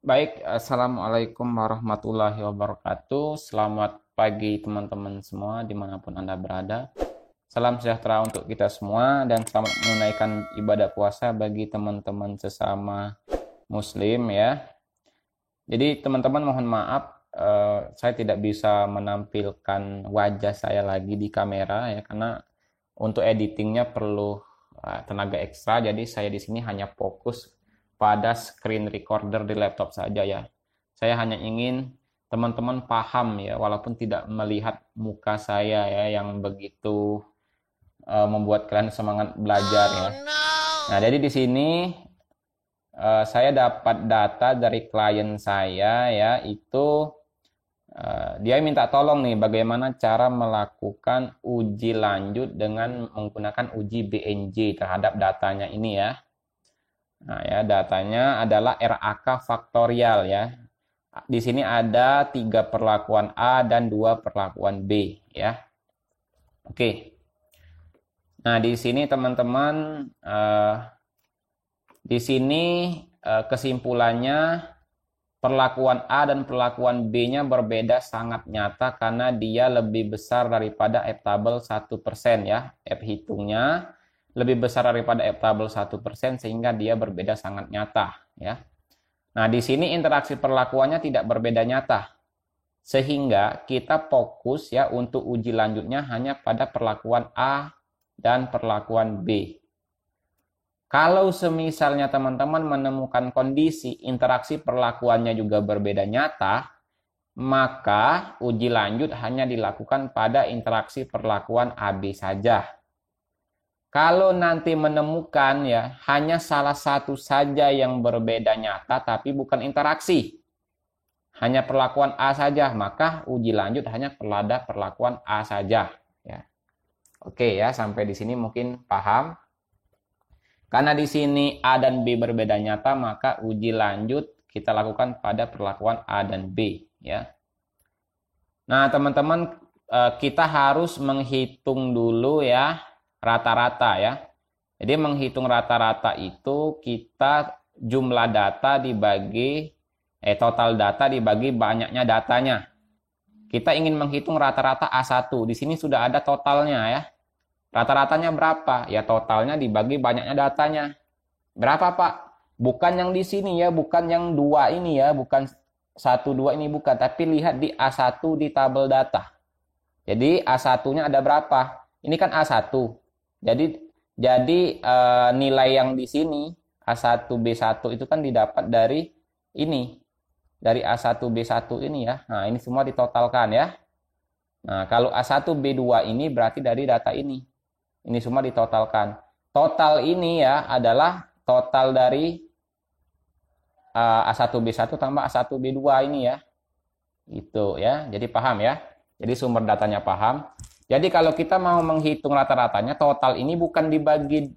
Baik, Assalamualaikum warahmatullahi wabarakatuh. Selamat pagi teman-teman semua dimanapun Anda berada. Salam sejahtera untuk kita semua dan selamat menunaikan ibadah puasa bagi teman-teman sesama Muslim ya. Jadi teman-teman mohon maaf, saya tidak bisa menampilkan wajah saya lagi di kamera ya karena untuk editingnya perlu tenaga ekstra. Jadi saya di sini hanya fokus pada screen recorder di laptop saja ya. Saya hanya ingin teman-teman paham ya, walaupun tidak melihat muka saya ya yang begitu membuat kalian semangat belajar ya. Nah, jadi di sini saya dapat data dari klien saya ya, itu dia minta tolong nih bagaimana cara melakukan uji lanjut dengan menggunakan uji BNJ terhadap datanya ini ya. Nah ya, datanya adalah RAK faktorial ya. Di sini ada 3 perlakuan A dan 2 perlakuan B ya. Oke. Nah, di sini teman-teman di sini kesimpulannya perlakuan A dan perlakuan B-nya berbeda sangat nyata karena dia lebih besar daripada F tabel 1% ya. F hitungnya lebih besar daripada F tabel 1% sehingga dia berbeda sangat nyata ya. Nah, di sini interaksi perlakuannya tidak berbeda nyata. Sehingga kita fokus ya untuk uji lanjutnya hanya pada perlakuan A dan perlakuan B. Kalau semisalnya teman-teman menemukan kondisi interaksi perlakuannya juga berbeda nyata, maka uji lanjut hanya dilakukan pada interaksi perlakuan AB saja. Kalau nanti menemukan ya hanya salah satu saja yang berbeda nyata tapi bukan interaksi, hanya perlakuan A saja, maka uji lanjut hanya pada perlakuan A saja ya. Oke ya, sampai di sini mungkin paham. Karena di sini A dan B berbeda nyata, maka uji lanjut kita lakukan pada perlakuan A dan B ya. Nah, teman-teman, kita harus menghitung dulu ya rata-rata ya. Jadi menghitung rata-rata itu kita jumlah data dibagi total data dibagi banyaknya datanya. Kita ingin menghitung rata-rata A1. Di sini sudah ada totalnya ya. Rata-ratanya berapa? Ya totalnya dibagi banyaknya datanya. Berapa, Pak? Bukan yang di sini ya, bukan yang 2 ini ya, bukan 1 2 ini bukan, tapi lihat di A1 di tabel data. Jadi A1-nya ada berapa? Ini kan A1. Jadi nilai yang di sini A1 B1 itu kan didapat dari ini. Dari A1 B1 ini ya. Nah, ini semua ditotalkan ya. Nah, kalau A1 B2 ini berarti dari data ini. Ini semua ditotalkan. Total ini ya adalah total dari A1 B1 tambah A1 B2 ini ya. Itu ya. Jadi paham ya. Jadi sumber datanya paham. Jadi kalau kita mau menghitung rata-ratanya, total ini bukan dibagi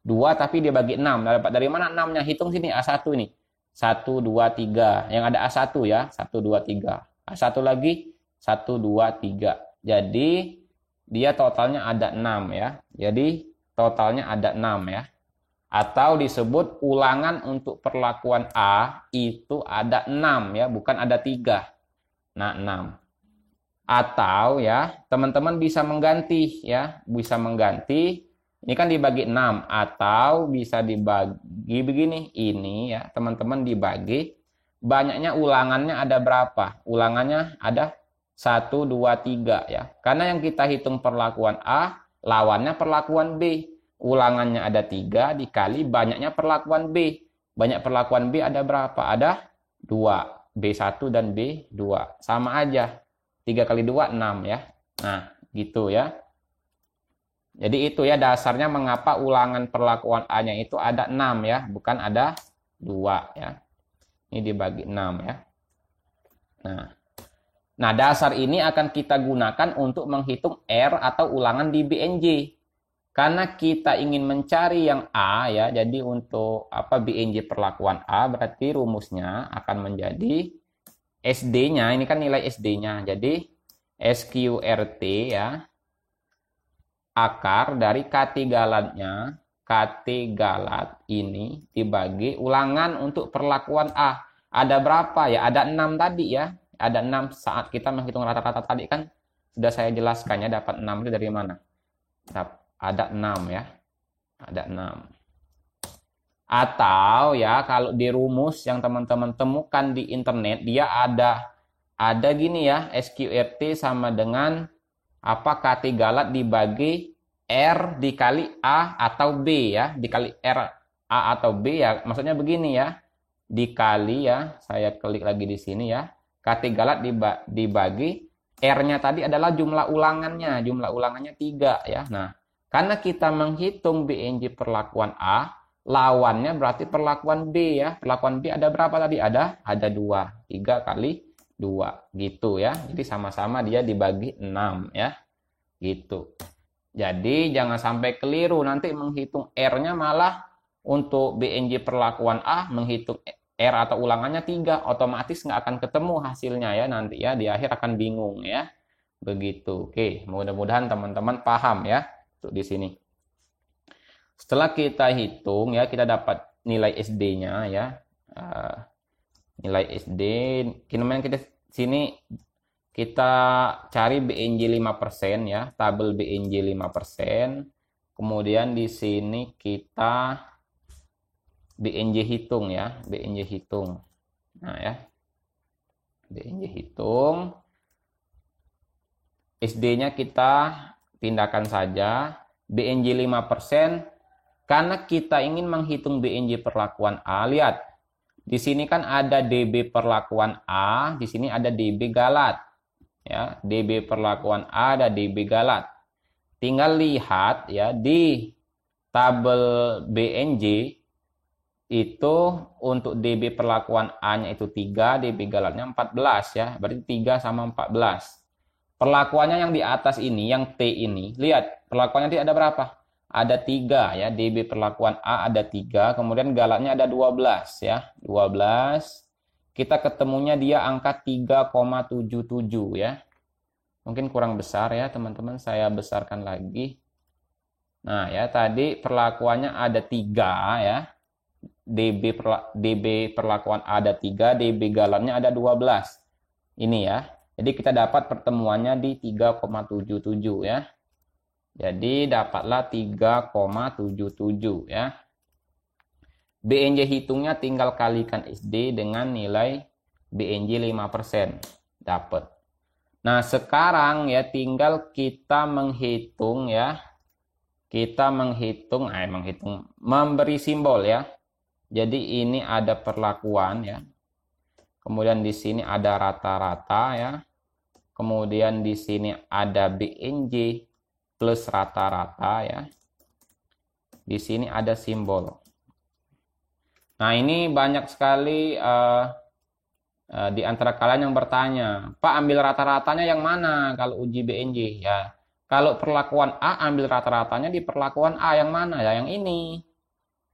2 tapi dibagi 6. Dapat dari mana 6-nya? Hitung sini A1 ini. 1 2 3. Yang ada A1 ya, 1 2 3. A1 lagi 1 2 3. Jadi dia totalnya ada 6 ya. Jadi totalnya ada 6 ya. Atau disebut ulangan untuk perlakuan A itu ada 6 ya, bukan ada 3. Nah, 6. Atau ya, teman-teman bisa mengganti ya, bisa mengganti. Ini kan dibagi 6 atau bisa dibagi begini. Ini ya, teman-teman dibagi banyaknya ulangannya ada berapa? Ulangannya ada 1 2 3 ya. Karena yang kita hitung perlakuan A, lawannya perlakuan B. Ulangannya ada 3 dikali banyaknya perlakuan B. Banyak perlakuan B ada berapa? Ada 2. B1 dan B2. Sama aja. 3 kali 2, 6 ya. Nah, gitu ya. Jadi itu ya dasarnya mengapa ulangan perlakuan A-nya itu ada 6 ya. Bukan ada 2 ya. Ini dibagi 6 ya. Nah, dasar ini akan kita gunakan untuk menghitung R atau ulangan di BNJ. Karena kita ingin mencari yang A ya. Jadi untuk BNJ perlakuan A berarti rumusnya akan menjadi SD-nya, ini kan nilai SD-nya. Jadi SQRT ya, akar dari K3-nya. K KT galat ini dibagi ulangan untuk perlakuan A. Ada berapa ya? Ada 6 tadi ya. Ada 6 saat kita menghitung rata-rata tadi kan sudah saya jelaskan ya, dapat 6 itu dari mana? Ada 6 ya. Ada 6. Atau ya kalau di rumus yang teman-teman temukan di internet dia ada gini ya, SQRT sama dengan apa, KT galat dibagi R dikali A atau B ya, dikali R A atau B ya, maksudnya begini ya, dikali ya, saya klik lagi di sini ya, KT galat dibagi R-nya tadi adalah jumlah ulangannya 3 ya. Nah, karena kita menghitung BNJ perlakuan A, lawannya berarti perlakuan B ya. Perlakuan B ada berapa tadi? Ada 2. 3 kali 2 gitu ya. Jadi sama-sama dia dibagi 6 ya. Gitu. Jadi jangan sampai keliru nanti menghitung R-nya malah untuk BNJ perlakuan A menghitung R atau ulangannya 3, otomatis nggak akan ketemu hasilnya ya nanti ya, di akhir akan bingung ya. Begitu. Oke, mudah-mudahan teman-teman paham ya untuk di sini. Setelah kita hitung ya, kita dapat nilai SD-nya ya. Nilai SD, kemudian kita sini kita cari BNJ 5% ya, tabel BNJ 5%. Kemudian di sini kita BNJ hitung ya, BNJ hitung. Nah ya, BNJ hitung. SD-nya kita pindahkan saja. BNJ 5%, karena kita ingin menghitung BNJ perlakuan A, lihat. Di sini kan ada DB perlakuan A, di sini ada DB galat. Ya, DB perlakuan A ada DB galat. Tinggal lihat ya di tabel BNJ itu untuk DB perlakuan A-nya itu 3, DB galatnya 14 ya. Berarti 3 sama 14. Perlakuannya yang di atas ini, yang T ini, lihat perlakuannya nanti ada berapa? Ada 3 ya, DB perlakuan A ada 3, kemudian galatnya ada 12 ya. 12. Kita ketemunya dia angka 3,77 ya. Mungkin kurang besar ya teman-teman, saya besarkan lagi. Nah ya, tadi perlakuannya ada 3 ya. DB perlakuan A ada 3, DB galatnya ada 12. Ini ya. Jadi kita dapat pertemuannya di 3,77 ya. Jadi dapatlah 3,77 ya. BNJ hitungnya tinggal kalikan SD dengan nilai BNJ 5%. Dapat. Nah, sekarang ya tinggal kita menghitung ya. Kita menghitung memberi simbol ya. Jadi ini ada perlakuan ya. Kemudian di sini ada rata-rata ya. Kemudian di sini ada BNJ plus rata-rata ya. Di sini ada simbol. Nah, ini banyak sekali di antara kalian yang bertanya, Pak, ambil rata-ratanya yang mana kalau uji BNJ? Ya, kalau perlakuan A, ambil rata-ratanya di perlakuan A yang mana? Ya, yang ini.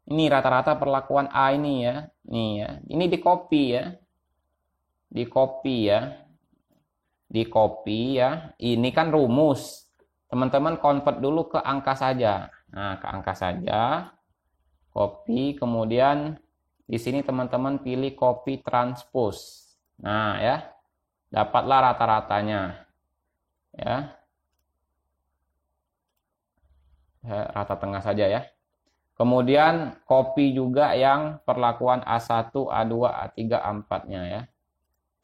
Ini rata-rata perlakuan A ini ya. Nih ya. Ini di copy ya. Di copy ya. Di copy ya. Ini kan rumus. Teman-teman convert dulu ke angka saja. Nah, ke angka saja. Copy, kemudian di sini teman-teman pilih copy transpose. Nah, ya. Dapatlah rata-ratanya. Ya. Rata tengah saja ya. Kemudian copy juga yang perlakuan A1, A2, A3, A4-nya ya.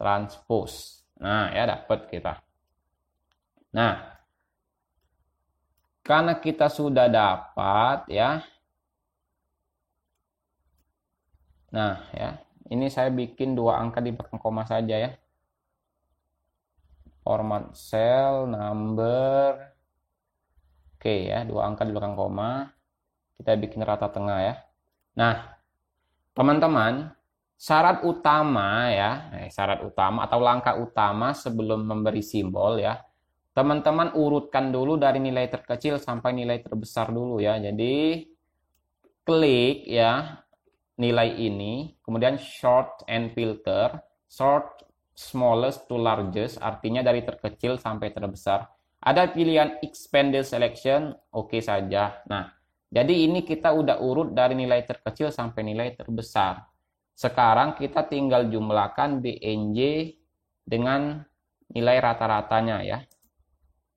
Transpose. Nah, ya dapat kita. Nah, karena kita sudah dapat ya. Nah, ya. Ini saya bikin 2 angka di belakang koma saja ya. Format cell number. Oke ya, 2 angka di belakang koma. Kita bikin rata tengah ya. Nah, teman-teman, syarat utama ya, syarat utama atau langkah utama sebelum memberi simbol ya, teman-teman urutkan dulu dari nilai terkecil sampai nilai terbesar dulu ya. Jadi, klik ya nilai ini, kemudian sort and filter, sort smallest to largest, artinya dari terkecil sampai terbesar. Ada pilihan expanded selection, oke saja. Nah, Jadi ini kita udah urut dari nilai terkecil sampai nilai terbesar. Sekarang kita tinggal jumlahkan BNJ dengan nilai rata-ratanya ya.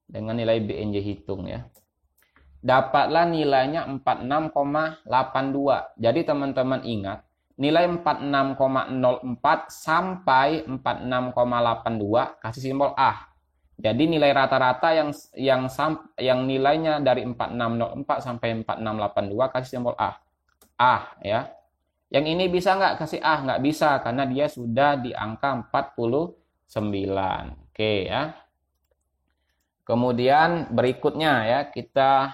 Dengan nilai BNJ hitung ya. Dapatlah nilainya 46,82. Jadi teman-teman ingat, nilai 46,04 sampai 46,82 kasih simbol A. Jadi nilai rata-rata yang nilainya dari 4604 sampai 4682 kasih simbol A. A ya. Yang ini bisa nggak kasih A? Nggak bisa karena dia sudah di angka 49. Oke ya. Kemudian berikutnya ya, kita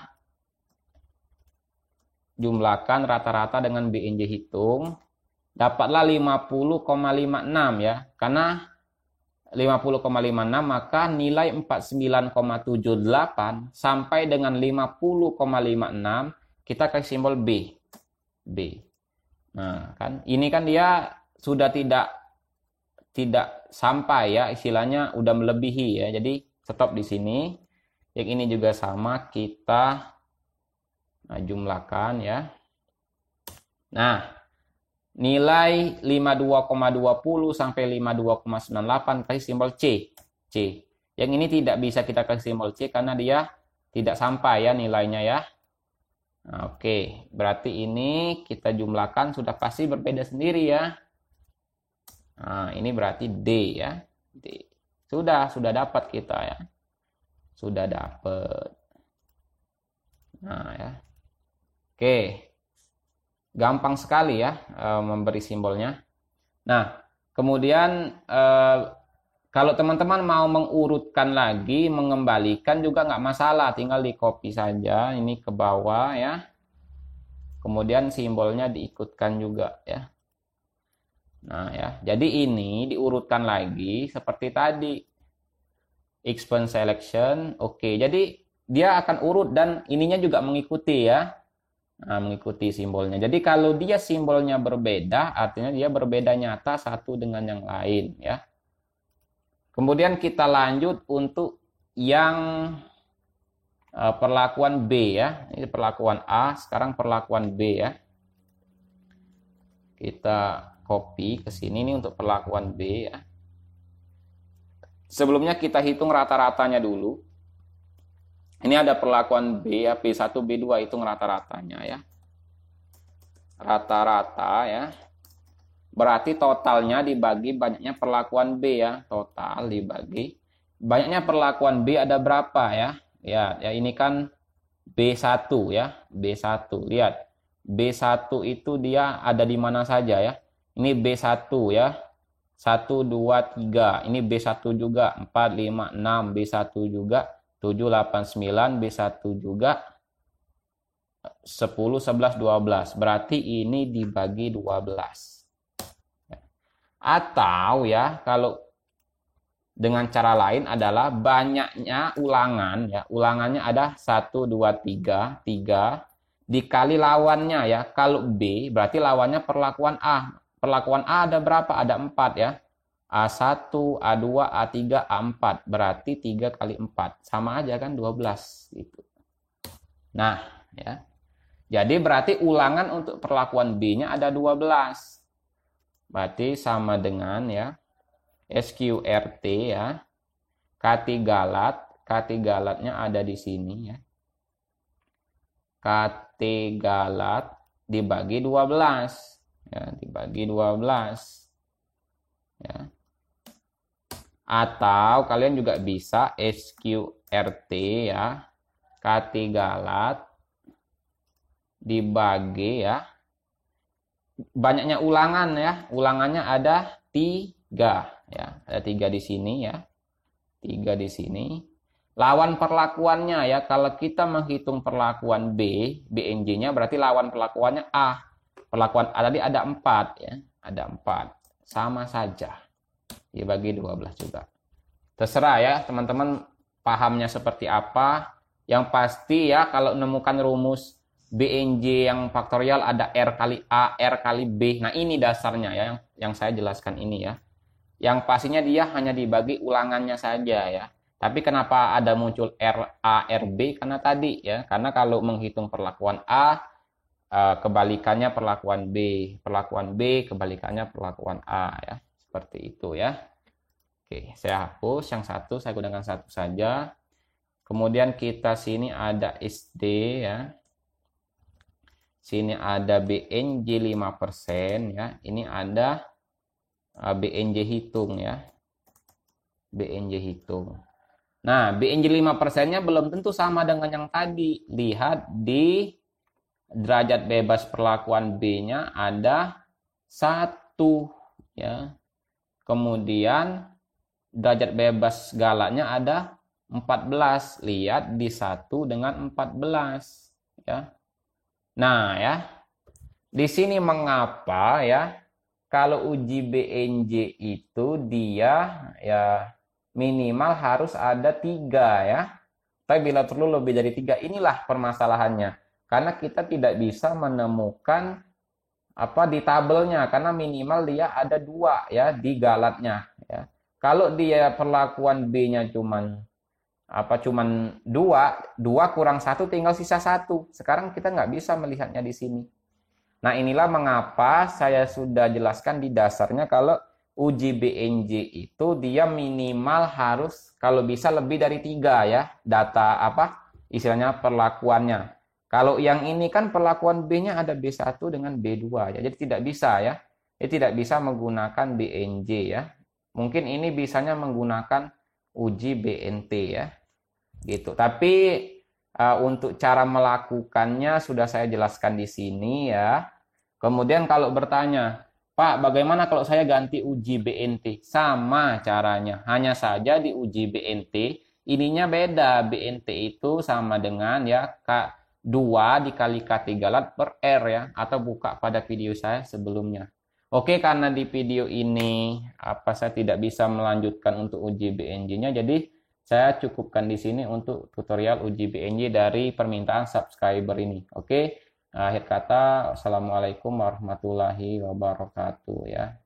jumlahkan rata-rata dengan BNJ hitung. Dapatlah 50,56 ya. Karena 50,56 maka nilai 49,78 sampai dengan 50,56 kita kasih simbol B. B. Nah, kan ini kan dia sudah tidak sampai ya, istilahnya udah melebihi ya. Jadi stop di sini. Yang ini juga sama kita jumlahkan ya. Nah, nilai 52,20 sampai 52,98 kasih simbol C. C. Yang ini tidak bisa kita kasih simbol C karena dia tidak sampai ya nilainya ya. Nah, oke, berarti ini kita jumlahkan sudah pasti berbeda sendiri ya. Nah, ini berarti D ya. D. Sudah dapat kita ya. Sudah dapat. Nah, ya. Oke. Gampang sekali ya memberi simbolnya. Nah, kemudian kalau teman-teman mau mengurutkan lagi, mengembalikan juga nggak masalah, tinggal di copy saja ini ke bawah ya. Kemudian simbolnya diikutkan juga ya. Nah ya, jadi ini diurutkan lagi seperti tadi. Expense selection, oke. Jadi dia akan urut dan ininya juga mengikuti ya. Nah, mengikuti simbolnya. Jadi kalau dia simbolnya berbeda, artinya dia berbeda nyata satu dengan yang lain ya. Kemudian kita lanjut untuk yang perlakuan B ya. Ini perlakuan A, sekarang perlakuan B ya. Kita copy ke sini nih untuk perlakuan B ya. Sebelumnya kita hitung rata-ratanya dulu. Ini ada perlakuan B ya, B1, B2 hitung rata-ratanya ya. Rata-rata ya. Berarti totalnya dibagi banyaknya perlakuan B ya. Total dibagi banyaknya perlakuan B ada berapa ya? Ya ini kan B1 ya. B1. Lihat. B1 itu dia ada di mana saja ya. Ini B1 ya. 1, 2, 3. Ini B1 juga. 4, 5, 6. B1 juga. 7, 8, 9, B1 juga 10, 11, 12. Berarti ini dibagi 12. Atau ya, kalau dengan cara lain adalah banyaknya ulangan ya. Ulangannya ada 1, 2, 3, 3 dikali lawannya ya. Kalau B berarti lawannya perlakuan A. Perlakuan A ada berapa? Ada 4 ya. A1, A2, A3, A4. Berarti 3 kali 4. Sama aja kan 12. Gitu. Nah, ya. Jadi berarti ulangan untuk perlakuan B-nya ada 12. Berarti sama dengan ya. SQRT ya. Katigalat. Katigalatnya ada di sini ya. Katigalat dibagi 12. Ya, dibagi 12. Ya. Atau kalian juga bisa SQRT ya. Katigalat dibagi ya. Banyaknya ulangan ya. Ulangannya ada 3 ya. Ada 3 di sini ya. 3 di sini. Lawan perlakuannya ya. Kalau kita menghitung perlakuan B, BNJ-nya berarti lawan perlakuannya A. Perlakuan A tadi ada 4 ya. Ada 4. Sama saja. Dibagi 12 juga. Terserah ya teman-teman pahamnya seperti apa. Yang pasti ya kalau menemukan rumus BNJ yang faktorial ada R kali A, R kali B. Nah ini dasarnya ya yang saya jelaskan ini ya. Yang pastinya dia hanya dibagi ulangannya saja ya. Tapi kenapa ada muncul RA, RB? Karena tadi ya, karena kalau menghitung perlakuan A, kebalikannya perlakuan B kebalikannya perlakuan A ya. Seperti itu ya. Oke, saya hapus yang satu, saya gunakan satu saja. Kemudian kita sini ada SD ya. Sini ada BNJ 5% ya. Ini ada BNJ hitung ya. BNJ hitung. Nah, BNJ 5%-nya belum tentu sama dengan yang tadi. Lihat di derajat bebas perlakuan B-nya ada 1 ya. Kemudian derajat bebas galaknya ada 14. Lihat di 1 dengan 14 ya. Nah, ya. Di sini mengapa ya? Kalau uji BNJ itu dia ya minimal harus ada 3 ya. Tapi bila perlu lebih dari 3, inilah permasalahannya. Karena kita tidak bisa menemukan apa di tabelnya, karena minimal dia ada 2 ya di galatnya ya. Kalau dia perlakuan B-nya cuman 2 kurang 1 tinggal sisa 1. Sekarang kita nggak bisa melihatnya di sini. Nah, inilah mengapa saya sudah jelaskan di dasarnya kalau uji BNJ itu dia minimal harus kalau bisa lebih dari 3 ya data istilahnya perlakuannya. Kalau yang ini kan perlakuan B-nya ada B1 dengan B2 ya. Jadi tidak bisa ya. Tidak bisa menggunakan BNJ ya. Mungkin ini bisanya menggunakan uji BNT ya. Gitu. Tapi untuk cara melakukannya sudah saya jelaskan di sini ya. Kemudian kalau bertanya, Pak, bagaimana kalau saya ganti uji BNT? Sama caranya, hanya saja di uji BNT, ininya beda. BNT itu sama dengan ya 2 dikali K3 lat per R ya, atau buka pada video saya sebelumnya. Oke, karena di video ini saya tidak bisa melanjutkan untuk uji BNJ-nya, jadi saya cukupkan di sini untuk tutorial uji BNJ dari permintaan subscriber ini. Oke. Akhir kata, Assalamualaikum warahmatullahi wabarakatuh ya.